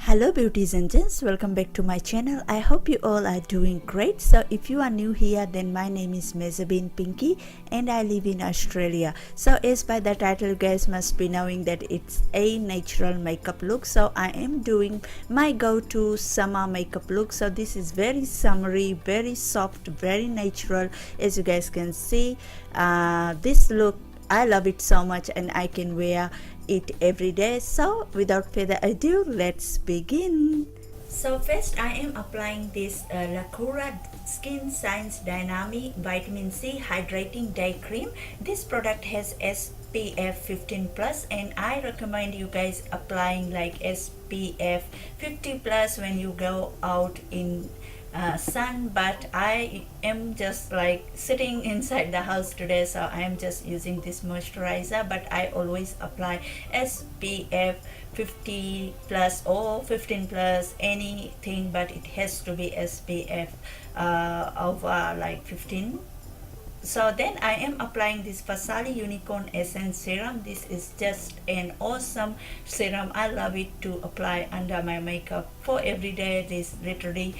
Hello beauties and gents, welcome back to my channel. I hope you all are doing great. So if you are new here, then my name is Mehzabin Pinky and I live in Australia. So as by the title, you guys must be knowing that it's a natural makeup look. So I am doing my go-to summer makeup look. So this is very summery, very soft, very natural. As you guys can see, this look, I love it so much and I can wear it every day. So without further ado, let's begin. So first I am applying this Lagunamoon Skin Science Dynamic Vitamin C Hydrating Day Cream. This product has SPF 15 plus and I recommend you guys applying like SPF 50 plus when you go out in sun, but I am just like sitting inside the house today, so I am just using this moisturizer, but I always apply SPF 50 plus or 15 plus, anything, but it has to be SPF over like 15. So then I am applying this PRASAD Unicorn Essence Serum. This is just an awesome serum. I love it to apply under my makeup for every day. This literally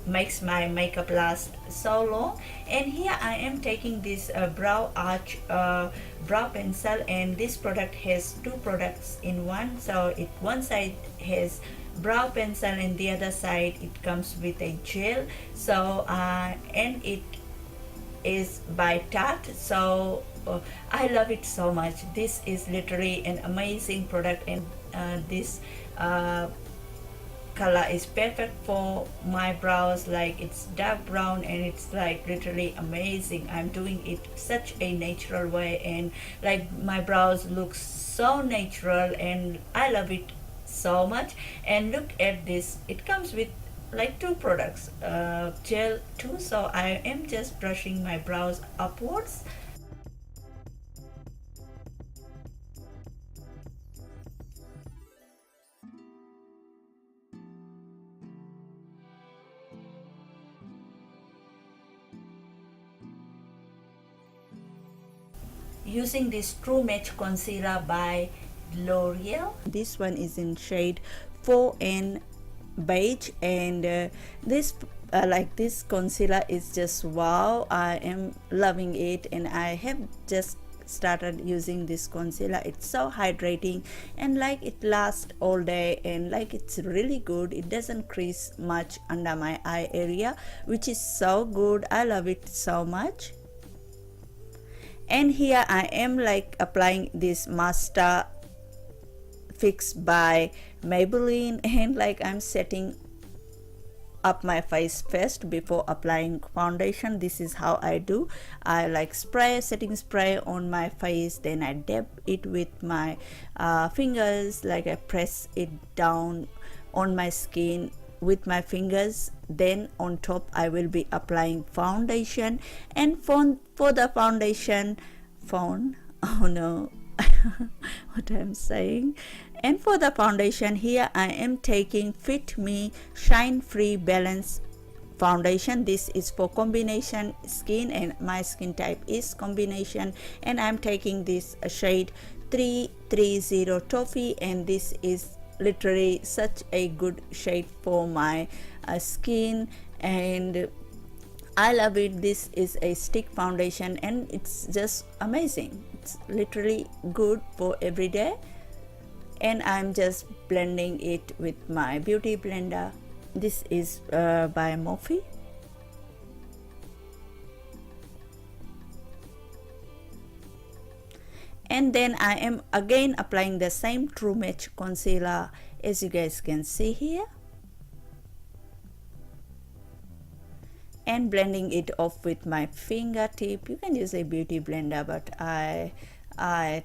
makes my makeup last so long. And here I am taking this brow arch brow pencil, and this product has two products in one. So one side has brow pencil and the other side it comes with a gel. So and it is by Tarte. So I love it so much. This is literally an amazing product, and this color is perfect for my brows. Like, it's dark brown and it's like literally amazing. I'm doing it such a natural way, and like my brows look so natural and I love it so much. And look at this, it comes with like two products, gel too. So I am just brushing my brows upwards. Using this True Match concealer by Loreal. This one is in shade 4N beige, and this this concealer is just wow. I am loving it, and I have just started using this concealer. It's so hydrating and like it lasts all day, and like it's really good. It doesn't crease much under my eye area, which is so good. I love it so much. And here I am like applying this Master Fix by Maybelline, and like I'm setting up my face first before applying foundation. This is how I do. I like setting spray on my face, then I dab it with my fingers, like I press it down on my skin with my fingers. Then on top I will be applying foundation, and for the foundation oh no what I'm saying. And for the foundation, here I am taking Fit Me Shine Free Balance foundation. This is for combination skin, and my skin type is combination, and I'm taking this shade 330 Toffee, and this is literally such a good shade for my skin, and I love it. This is a stick foundation and it's just amazing. It's literally good for every day, and I'm just blending it with my beauty blender. This is by Morphe. And then I am again applying the same True Match concealer, as you guys can see here, and blending it off with my fingertip. You can use a beauty blender, but I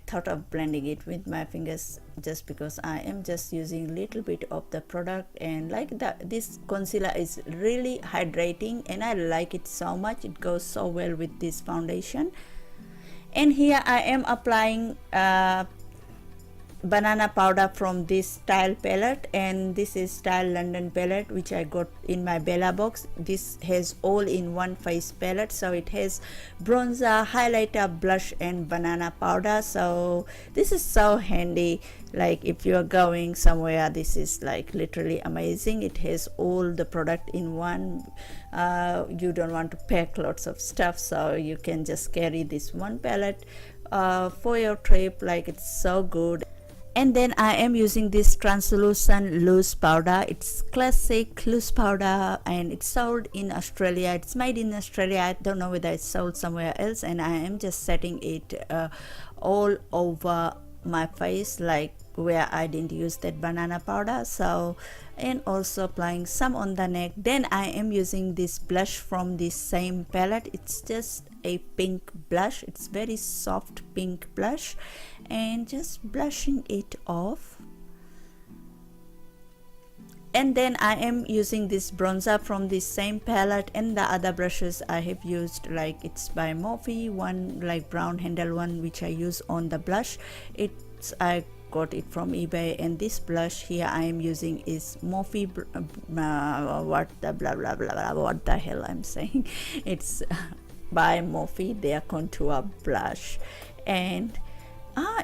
thought of blending it with my fingers just because I am just using a little bit of the product, and like that, this concealer is really hydrating and I like it so much. It goes so well with this foundation. And here I am applying banana powder from this Style palette, and this is Style London palette which I got in my Bellabox. This has all in one face palette, so it has bronzer, highlighter, blush and banana powder. So this is so handy, like if you are going somewhere, this is like literally amazing. It has all the product in one. You don't want to pack lots of stuff, so you can just carry this one palette for your trip. Like, it's so good. And then I am using this translucent loose powder. It's classic loose powder and it's sold in Australia. It's made in Australia. I don't know whether it's sold somewhere else, and I am just setting it all over my face, like where I didn't use that banana powder. So, and also applying some on the neck. Then I am using this blush from this same palette. It's just a pink blush. It's very soft pink blush, and just blushing it off. And then I am using this bronzer from this same palette, and the other brushes I have used, like it's by Morphe, one like brown handle one which I use on the blush. I got it from eBay, and this blush here I am using is Morphe what the hell I'm saying it's by Morphe, their contour blush. And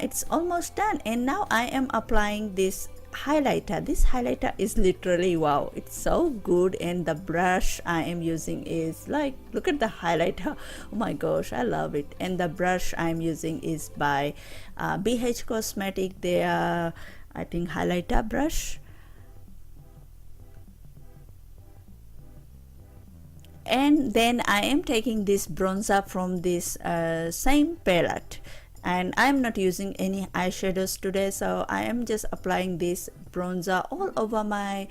it's almost done. And now I am applying this highlighter. This highlighter is literally wow, it's so good. And the brush I am using is like, look at the highlighter, oh my gosh, I love it. And the brush I'm using is by BH Cosmetic, their I think highlighter brush. And then I am taking this bronzer from this same palette, and I'm not using any eyeshadows today, so I am just applying this bronzer all over my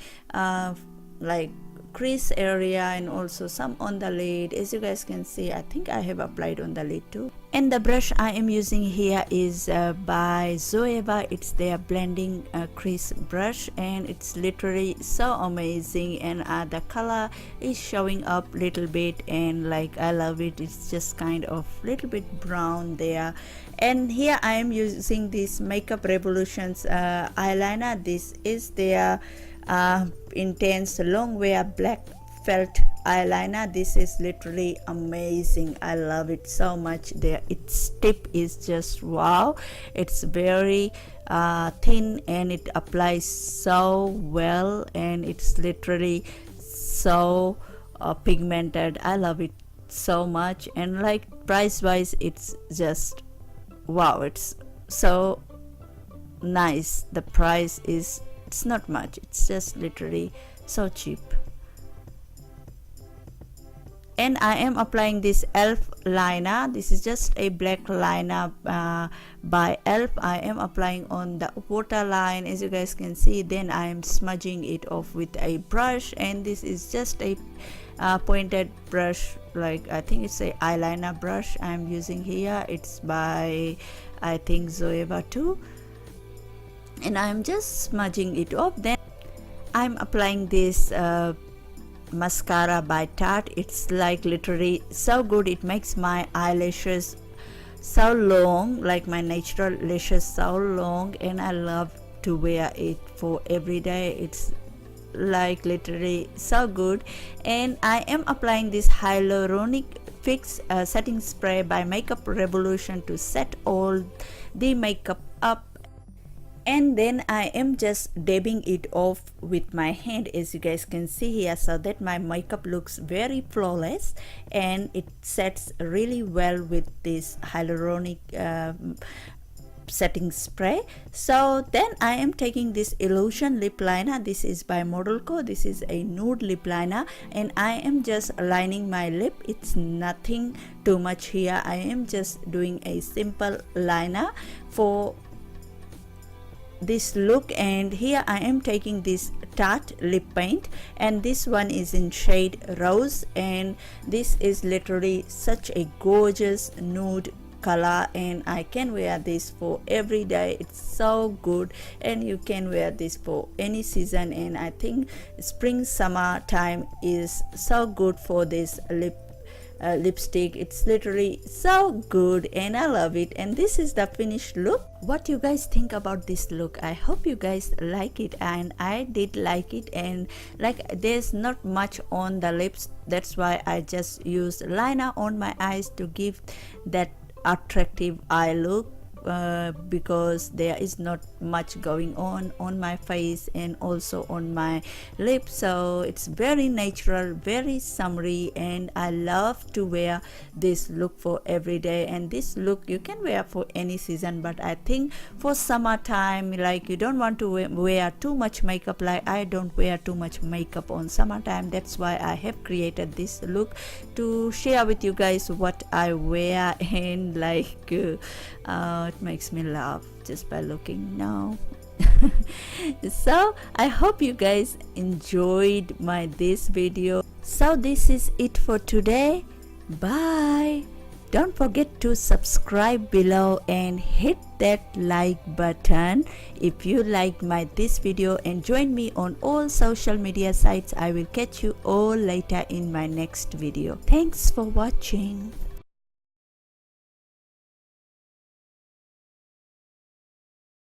like crease area, and also some on the lid. As you guys can see, I think I have applied on the lid too. And the brush I am using here is by Zoeva. It's their blending crease brush, and it's literally so amazing. And the color is showing up little bit, and like I love it. It's just kind of little bit brown there. And here I am using this Makeup Revolutions eyeliner. This is their intense longwear black felt eyeliner. This is literally amazing. I love it so much. Its tip is just wow. It's very thin, and it applies so well, and it's literally so pigmented. I love it so much. And like price wise, it's just wow, it's so nice. The price is, it's not much, it's just literally so cheap. And I am applying this ELF liner. This is just a black liner by ELF. I am applying on the waterline, as you guys can see. Then I am smudging it off with a brush, and this is just a pointed brush, like I think it's a eyeliner brush I'm using here. It's by I think Zoeva too. And I'm just smudging it off. Then I'm applying this mascara by Tarte. It's like literally so good. It makes my eyelashes so long, like my natural lashes so long, and I love to wear it for every day. It's like literally so good. And I am applying this hyaluronic fix setting spray by Makeup Revolution to set all the makeup up. And then I am just dabbing it off with my hand, as you guys can see here, so that my makeup looks very flawless, and it sets really well with this hyaluronic setting spray. So then I am taking this Illusion lip liner. This is by Model Co. This is a nude lip liner, and I am just lining my lip. It's nothing too much here. I am just doing a simple liner for this look. And here I am taking this Tarte lip paint, and this one is in shade Rose, and this is literally such a gorgeous nude color, and I can wear this for every day. It's so good, and you can wear this for any season. And I think spring summer time is so good for this lip lipstick. It's literally so good and I love it. And this is the finished look. What you guys think about this look? I hope you guys like it, and I did like it. And like, there's not much on the lips, that's why I just used liner on my eyes to give that attractive eye look, because there is not much going on my face and also on my lips. So it's very natural, very summery, and I love to wear this look for every day. And this look you can wear for any season, but I think for summertime, like, you don't want to wear too much makeup. Like, I don't wear too much makeup on summertime. That's why I have created this look to share with you guys what I wear. And like, it makes me laugh just by looking now. So I hope you guys enjoyed this video. So this is it for today. Bye. Don't forget to subscribe below and hit that like button if you liked this video, and join me on all social media sites. I will catch you all later in my next video. Thanks for watching.